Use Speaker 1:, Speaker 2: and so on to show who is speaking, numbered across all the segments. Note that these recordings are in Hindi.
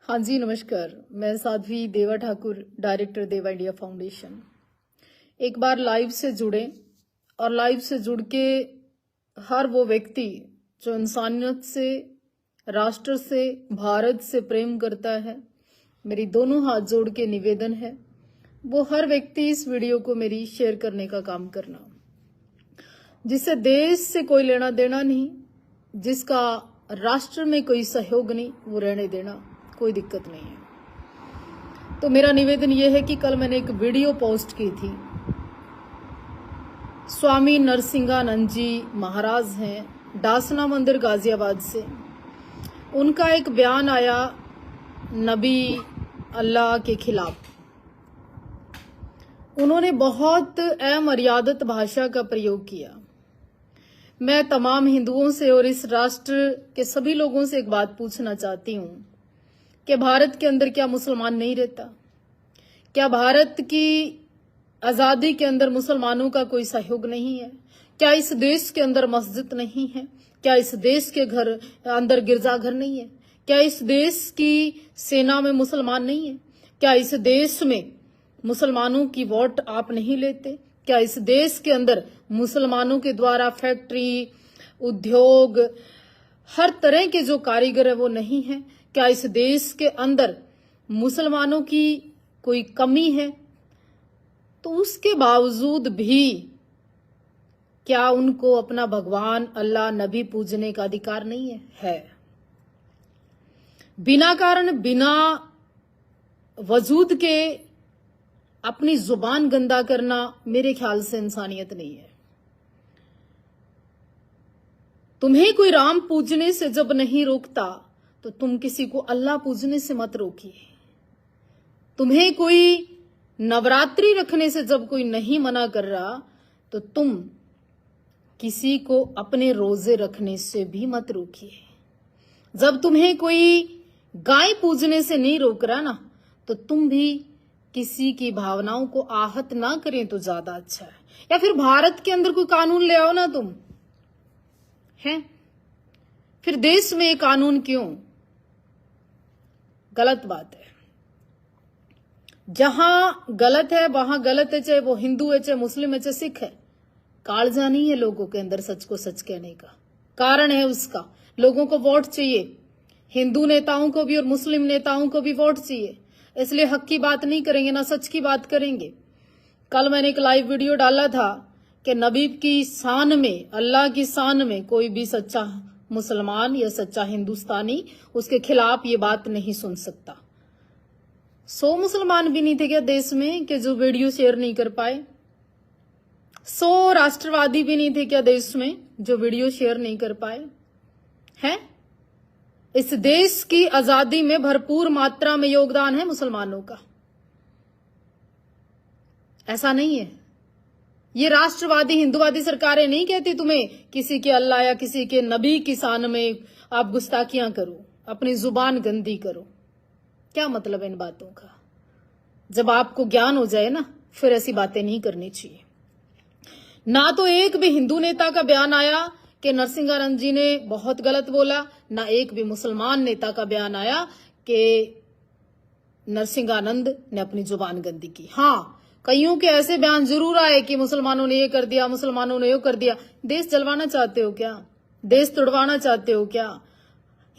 Speaker 1: हाँ जी, नमस्कार। मैं साध्वी देवा ठाकुर, डायरेक्टर देवा इंडिया फाउंडेशन। एक बार लाइव से जुड़े और लाइव से जुड़ के हर वो व्यक्ति जो इंसानियत से, राष्ट्र से, भारत से प्रेम करता है, मेरी दोनों हाथ जोड़ के निवेदन है वो हर व्यक्ति इस वीडियो को मेरी शेयर करने का काम करना, जिससे देश से कोई लेना देना नहीं, जिसका राष्ट्र में कोई सहयोग नहीं, वो रहने देना, कोई दिक्कत नहीं है। तो मेरा निवेदन यह है कि कल मैंने एक वीडियो पोस्ट की थी। स्वामी नरसिंहानंद जी महाराज हैं, डासना मंदिर गाजियाबाद से। उनका एक बयान आया नबी अल्लाह के खिलाफ। उन्होंने बहुत अमर्यादित भाषा का प्रयोग किया। मैं तमाम हिंदुओं से और इस राष्ट्र के सभी लोगों से एक बात पूछना चाहती हूं कि भारत के अंदर क्या मुसलमान नहीं रहता? क्या भारत की आजादी के अंदर मुसलमानों का कोई सहयोग नहीं है? क्या इस देश के अंदर मस्जिद नहीं है? क्या इस देश के अंदर गिरजाघर नहीं है? क्या इस देश की सेना में मुसलमान नहीं है? क्या इस देश में मुसलमानों की वोट आप नहीं लेते? क्या इस देश के अंदर मुसलमानों के द्वारा फैक्ट्री, उद्योग, हर तरह के जो कारीगर है वो नहीं है? क्या इस देश के अंदर मुसलमानों की कोई कमी है? तो उसके बावजूद भी क्या उनको अपना भगवान, अल्लाह, नबी पूजने का अधिकार नहीं है? है। बिना कारण, बिना वजूद के अपनी जुबान गंदा करना मेरे ख्याल से इंसानियत नहीं है। तुम्हें कोई राम पूजने से जब नहीं रोकता तो तुम किसी को अल्लाह पूजने से मत रोकिए। तुम्हें कोई नवरात्रि रखने से जब कोई नहीं मना कर रहा तो तुम किसी को अपने रोजे रखने से भी मत रोकिए। जब तुम्हें कोई गाय पूजने से नहीं रोक रहा ना, तो तुम भी किसी की भावनाओं को आहत ना करें तो ज्यादा अच्छा है। या फिर भारत के अंदर कोई कानून ले आओ ना तुम, हैं? फिर देश में कानून क्यों? गलत बात है। जहां गलत है वहां गलत है, चाहे वो हिंदू है, चाहे मुस्लिम है, चाहे सिख है। कालजा नहीं है लोगों के अंदर सच को सच कहने का। कारण है उसका, लोगों को वोट चाहिए। हिंदू नेताओं को भी और मुस्लिम नेताओं को भी वोट चाहिए, इसलिए हक की बात नहीं करेंगे, ना सच की बात करेंगे। कल मैंने एक लाइव वीडियो डाला था कि नबी की शान में, अल्लाह की शान में कोई भी सच्चा मुसलमान या सच्चा हिंदुस्तानी उसके खिलाफ ये बात नहीं सुन सकता। 100 मुसलमान भी नहीं थे क्या देश में कि जो वीडियो शेयर नहीं कर पाए? 100 राष्ट्रवादी भी नहीं थे क्या देश में जो वीडियो शेयर नहीं कर पाए? हैं? इस देश की आजादी में भरपूर मात्रा में योगदान है मुसलमानों का। ऐसा नहीं है। ये राष्ट्रवादी हिंदुवादी सरकारें नहीं कहती तुम्हें किसी के अल्लाह या किसी के नबी की शान में आप गुस्ताखियां करो, अपनी जुबान गंदी करो। क्या मतलब है इन बातों का? जब आपको ज्ञान हो जाए ना, फिर ऐसी बातें नहीं करनी चाहिए। ना तो एक भी हिंदू नेता का बयान आया कि नरसिंहानंद जी ने बहुत गलत बोला, ना एक भी मुसलमान नेता का बयान आया कि नरसिंहानंद ने अपनी जुबान गंदी की। हाँ, कईयों के ऐसे बयान जरूर आए कि मुसलमानों ने ये कर दिया, मुसलमानों ने ये कर दिया। देश जलवाना चाहते हो क्या? देश तोड़वाना चाहते हो क्या?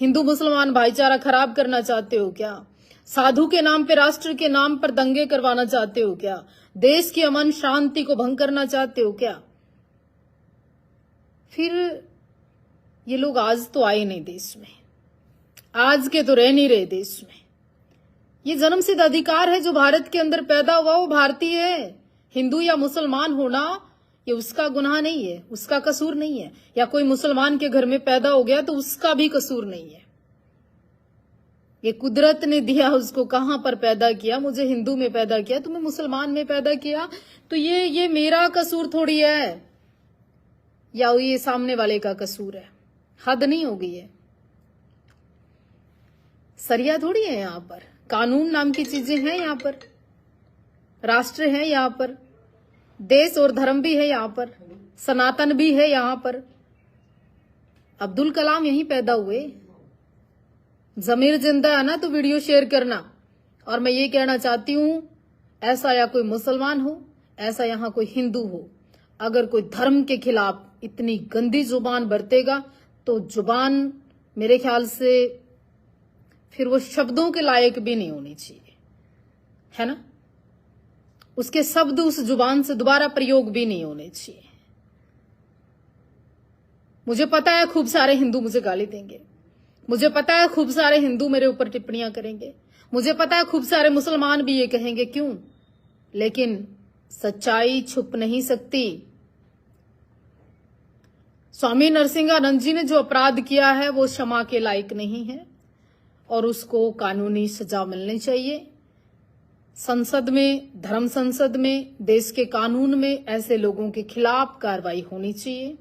Speaker 1: हिंदू मुसलमान भाईचारा खराब करना चाहते हो क्या? साधु के नाम पे, राष्ट्र के नाम पर दंगे करवाना चाहते हो क्या? देश की अमन शांति को भंग करना चाहते हो क्या? फिर ये लोग आज तो आए नहीं देश में, आज के तो रह नहीं रहे देश में। ये जन्मसिद्ध अधिकार है जो भारत के अंदर पैदा हुआ, वो भारतीय है। हिंदू या मुसलमान होना ये उसका गुनाह नहीं है, उसका कसूर नहीं है। या कोई मुसलमान के घर में पैदा हो गया तो उसका भी कसूर नहीं है। ये कुदरत ने दिया, उसको कहां पर पैदा किया। मुझे हिंदू में पैदा किया, तुम्हें मुसलमान में पैदा किया, तो ये मेरा कसूर थोड़ी है या ये सामने वाले का कसूर है। हद नहीं हो गई है? सरिया थोड़ी है यहाँ पर, कानून नाम की चीजें हैं यहाँ पर, राष्ट्र है यहाँ पर, देश और धर्म भी है यहाँ पर, सनातन भी है यहाँ पर। अब्दुल कलाम यहीं पैदा हुए, जमीर जिंदा है ना तो वीडियो शेयर करना। और मैं ये कहना चाहती हूं, ऐसा या कोई मुसलमान हो, ऐसा यहां कोई हिंदू हो, अगर कोई धर्म के खिलाफ इतनी गंदी जुबान बरतेगा तो जुबान मेरे ख्याल से फिर वो शब्दों के लायक भी नहीं होनी चाहिए, है ना। उसके शब्द उस जुबान से दोबारा प्रयोग भी नहीं होने चाहिए। मुझे पता है खूब सारे हिंदू मुझे गाली देंगे, मुझे पता है खूब सारे हिंदू मेरे ऊपर टिप्पणियां करेंगे, मुझे पता है खूब सारे मुसलमान भी ये कहेंगे क्यों, लेकिन सच्चाई छुप नहीं सकती। स्वामी नरसिंहानंद जी ने जो अपराध किया है वो क्षमा के लायक नहीं है और उसको कानूनी सजा मिलनी चाहिए। संसद में, धर्म संसद में, देश के कानून में ऐसे लोगों के खिलाफ कार्रवाई होनी चाहिए।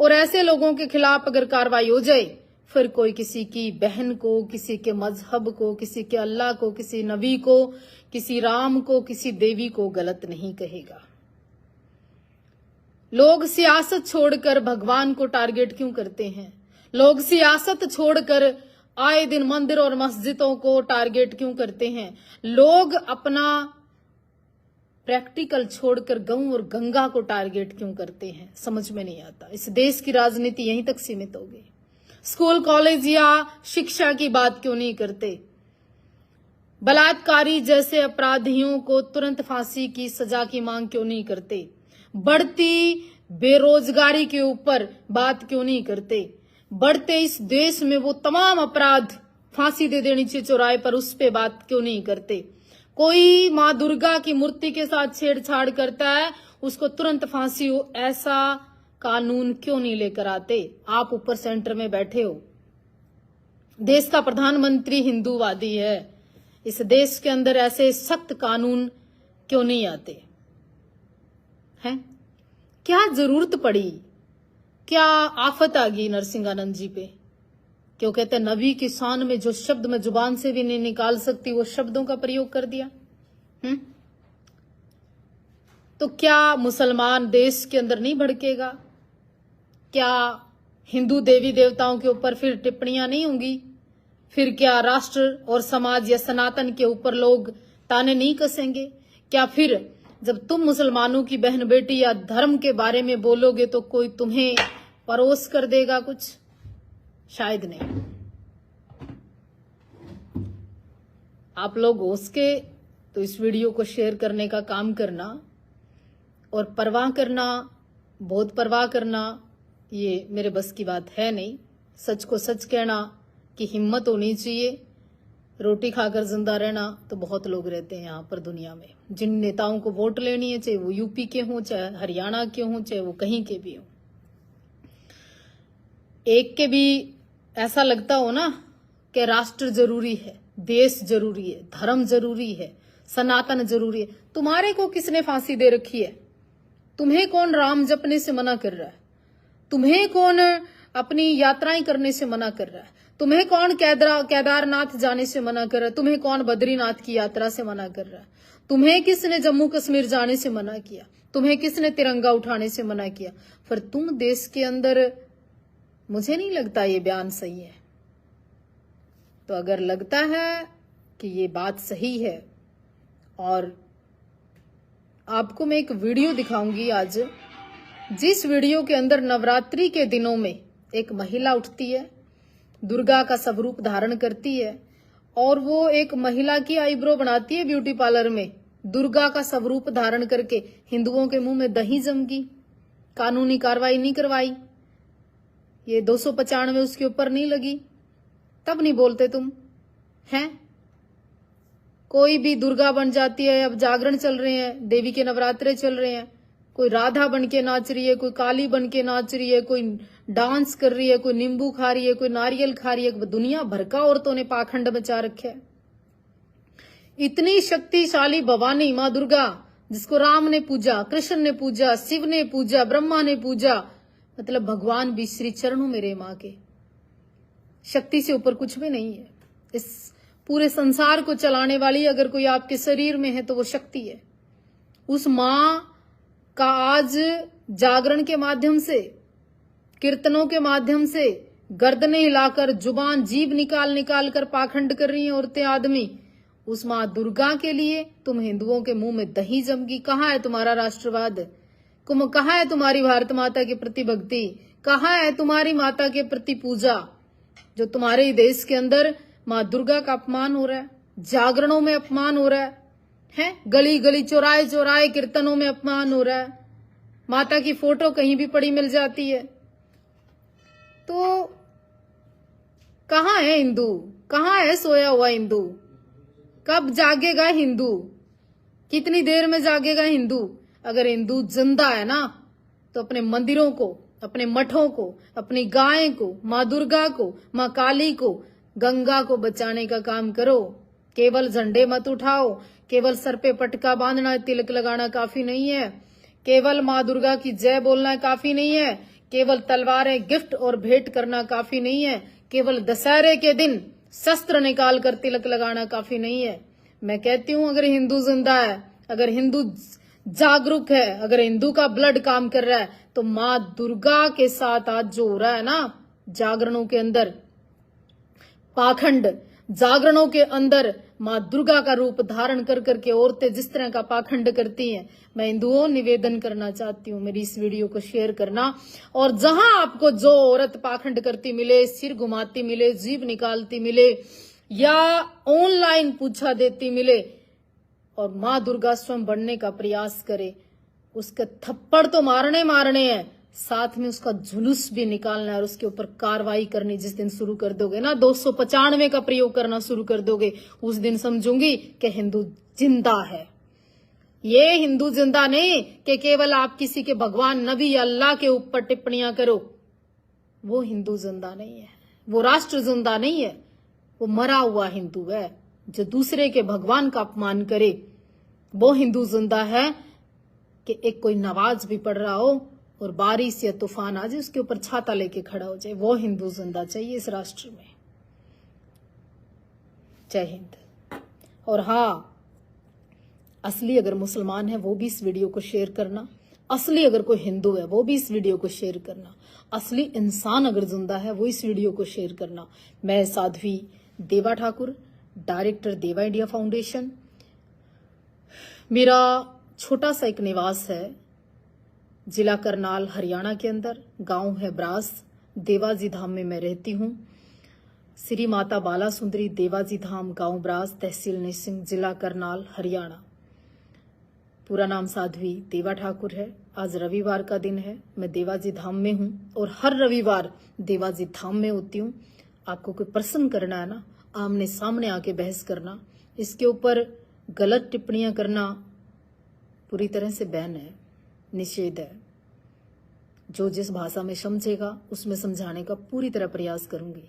Speaker 1: और ऐसे लोगों के खिलाफ अगर कार्रवाई हो जाए, फिर कोई किसी की बहन को, किसी के मजहब को, किसी के अल्लाह को, किसी नबी को, किसी राम को, किसी देवी को गलत नहीं कहेगा। लोग सियासत छोड़कर भगवान को टारगेट क्यों करते हैं? लोग सियासत छोड़कर आए दिन मंदिर और मस्जिदों को टारगेट क्यों करते हैं? लोग अपना प्रैक्टिकल छोड़कर गऊ और गंगा को टारगेट क्यों करते हैं? समझ में नहीं आता। इस देश की राजनीति यहीं तक सीमित हो गई। स्कूल, कॉलेज या शिक्षा की बात क्यों नहीं करते? बलात्कारी जैसे अपराधियों को तुरंत फांसी की सजा की मांग क्यों नहीं करते? बढ़ती बेरोजगारी के ऊपर बात क्यों नहीं करते? बढ़ते इस देश में वो तमाम अपराध फांसी दे देनी चाहिए चौराहे पर, उस पे बात क्यों नहीं करते? कोई माँ दुर्गा की मूर्ति के साथ छेड़छाड़ करता है, उसको तुरंत फांसी हो, ऐसा कानून क्यों नहीं लेकर आते? आप ऊपर सेंटर में बैठे हो, देश का प्रधानमंत्री हिंदूवादी है, इस देश के अंदर ऐसे सख्त कानून क्यों नहीं आते हैं? क्या जरूरत पड़ी, क्या आफत आ गई नरसिंहानंद जी पे? क्यों कहते नबी की शान में जो शब्द मैं जुबान से भी नहीं निकाल सकती, वो शब्दों का प्रयोग कर दिया। तो क्या मुसलमान देश के अंदर नहीं भड़केगा? क्या हिंदू देवी देवताओं के ऊपर फिर टिप्पणियां नहीं होंगी? फिर क्या राष्ट्र और समाज या सनातन के ऊपर लोग ताने नहीं कसेंगे? क्या फिर जब तुम मुसलमानों की बहन बेटी या धर्म के बारे में बोलोगे तो कोई तुम्हें परोस कर देगा कुछ? शायद नहीं। आप लोग हो सके तो इस वीडियो को शेयर करने का काम करना, और परवाह करना, बहुत परवाह करना, ये मेरे बस की बात है नहीं। सच को सच कहना की हिम्मत होनी चाहिए। रोटी खाकर जिंदा रहना तो बहुत लोग रहते हैं यहाँ पर दुनिया में। जिन नेताओं को वोट लेनी है, चाहे वो यूपी के हों, चाहे हरियाणा के हों, चाहे वो कहीं के भी हों, एक के भी ऐसा लगता हो ना कि राष्ट्र जरूरी है, देश जरूरी है, धर्म जरूरी है, सनातन जरूरी है। तुम्हारे को किसने फांसी दे रखी है? तुम्हें कौन राम जपने से मना कर रहा है? तुम्हें कौन अपनी यात्राएं करने से मना कर रहा है? तुम्हें कौन केदारनाथ जाने से मना कर रहा है? तुम्हें कौन बद्रीनाथ की यात्रा से मना कर रहा है? तुम्हें किसने जम्मू कश्मीर जाने से मना किया? तुम्हें किसने तिरंगा उठाने से मना किया? फिर तुम देश के अंदर, मुझे नहीं लगता ये बयान सही है। तो अगर लगता है कि ये बात सही है, और आपको मैं एक वीडियो दिखाऊंगी आज, जिस वीडियो के अंदर नवरात्रि के दिनों में एक महिला उठती है, दुर्गा का स्वरूप धारण करती है, और वो एक महिला की आईब्रो बनाती है ब्यूटी पार्लर में, दुर्गा का स्वरूप धारण करके। हिंदुओं के मुंह में दही जम गई, कानूनी कार्रवाई नहीं करवाई, ये 295 उसके ऊपर नहीं लगी, तब नहीं बोलते तुम हैं? कोई भी दुर्गा बन जाती है। अब जागरण चल रहे हैं, देवी के नवरात्रे चल रहे हैं, कोई राधा बन के नाच रही है, कोई काली बन के नाच रही है, कोई डांस कर रही है, कोई नींबू खा रही है, कोई नारियल खा रही है। दुनिया भर का औरतों ने पाखंड मचा रखे है। इतनी शक्तिशाली भवानी माँ दुर्गा, जिसको राम ने पूजा, कृष्ण ने पूजा, शिव ने पूजा, ब्रह्मा ने पूजा, मतलब भगवान भी श्री चरणों में रे माँ के। शक्ति से ऊपर कुछ भी नहीं है। इस पूरे संसार को चलाने वाली अगर कोई आपके शरीर में है तो वो शक्ति है। उस माँ का आज जागरण के माध्यम से, कीर्तनों के माध्यम से, गर्दनें हिलाकर जुबान जीभ निकाल निकाल कर पाखंड कर रही हैं औरतें आदमी, उस माँ दुर्गा के लिए तुम हिंदुओं के मुंह में दही जम गई। कहाँ है तुम्हारा राष्ट्रवाद? कहाँ है तुम्हारी भारत माता के प्रति भक्ति? कहाँ है तुम्हारी माता के प्रति पूजा? जो तुम्हारे ही देश के अंदर माँ दुर्गा का अपमान हो रहा है, जागरणों में अपमान हो रहा है, गली गली चौराहे चौराहे कीर्तनों में अपमान हो रहा है, माता की फोटो कहीं भी पड़ी मिल जाती है। तो कहाँ है हिंदू? कहाँ है सोया हुआ हिंदू? कब जागेगा हिंदू? कितनी देर में जागेगा हिंदू? अगर हिंदू जिंदा है ना तो अपने मंदिरों को, अपने मठों को, अपनी गाय को, माँ दुर्गा को, माँ काली को, गंगा को बचाने का काम करो। केवल झंडे मत उठाओ, केवल सर पे पटका बांधना, तिलक लगाना काफी नहीं है, केवल माँ दुर्गा की जय बोलना काफी नहीं है, केवल तलवारें गिफ्ट और भेंट करना काफी नहीं है, केवल दशहरे के दिन शस्त्र निकाल कर तिलक लगाना काफी नहीं है। मैं कहती हूं अगर हिंदू जिंदा है, अगर हिंदू जागरूक है, अगर हिंदू का ब्लड काम कर रहा है, तो माँ दुर्गा के साथ आज जो हो रहा है ना, जागरणों के अंदर पाखंड, जागरणों के अंदर माँ दुर्गा का रूप धारण कर करके औरतें जिस तरह का पाखंड करती हैं, मैं हिंदुओं निवेदन करना चाहती हूँ मेरी इस वीडियो को शेयर करना। और जहां आपको जो औरत पाखंड करती मिले, सिर घुमाती मिले, जीभ निकालती मिले या ऑनलाइन पूछा देती मिले और माँ दुर्गा स्वयं बनने का प्रयास करे, उसके थप्पड़ तो मारने हैं, साथ में उसका जुलूस भी निकालना है और उसके ऊपर कार्रवाई करनी। जिस दिन शुरू कर दोगे ना, 295 का प्रयोग करना शुरू कर दोगे, उस दिन समझूंगी कि हिंदू जिंदा है। ये हिंदू जिंदा नहीं कि केवल आप किसी के भगवान नबी या अल्लाह के ऊपर टिप्पणियां करो। वो हिंदू जिंदा नहीं है, वो राष्ट्र जिंदा नहीं है, वो मरा हुआ हिंदू है जो दूसरे के भगवान का अपमान करे। वो हिंदू जिंदा है कि एक कोई नमाज भी पढ़ रहा हो और बारिश या तूफान आ जाए, उसके ऊपर छाता लेके खड़ा हो जाए। वो हिंदू जिंदा चाहिए इस राष्ट्र में। जय हिंद। और हाँ, असली अगर मुसलमान है वो भी इस वीडियो को शेयर करना, असली अगर कोई हिंदू है वो भी इस वीडियो को शेयर करना, असली इंसान अगर जिंदा है वो इस वीडियो को शेयर करना। मैं साध्वी देवा ठाकुर, डायरेक्टर देवा इंडिया फाउंडेशन। मेरा छोटा सा एक निवास है जिला करनाल हरियाणा के अंदर, गांव है ब्रास, देवाजी धाम में मैं रहती हूँ। श्री माता बाला सुंदरी देवाजी धाम, गांव ब्रास, तहसील निसिंग, जिला करनाल हरियाणा। पूरा नाम साध्वी देवा ठाकुर है। आज रविवार का दिन है, मैं देवाजी धाम में हूँ और हर रविवार देवाजी धाम में होती हूँ। आपको कोई प्रश्न करना है ना, आमने सामने आके बहस करना, इसके ऊपर गलत टिप्पणियां करना पूरी तरह से बैन है, निषेध है। जो जिस भाषा में समझेगा उसमें समझाने का पूरी तरह प्रयास करूंगी।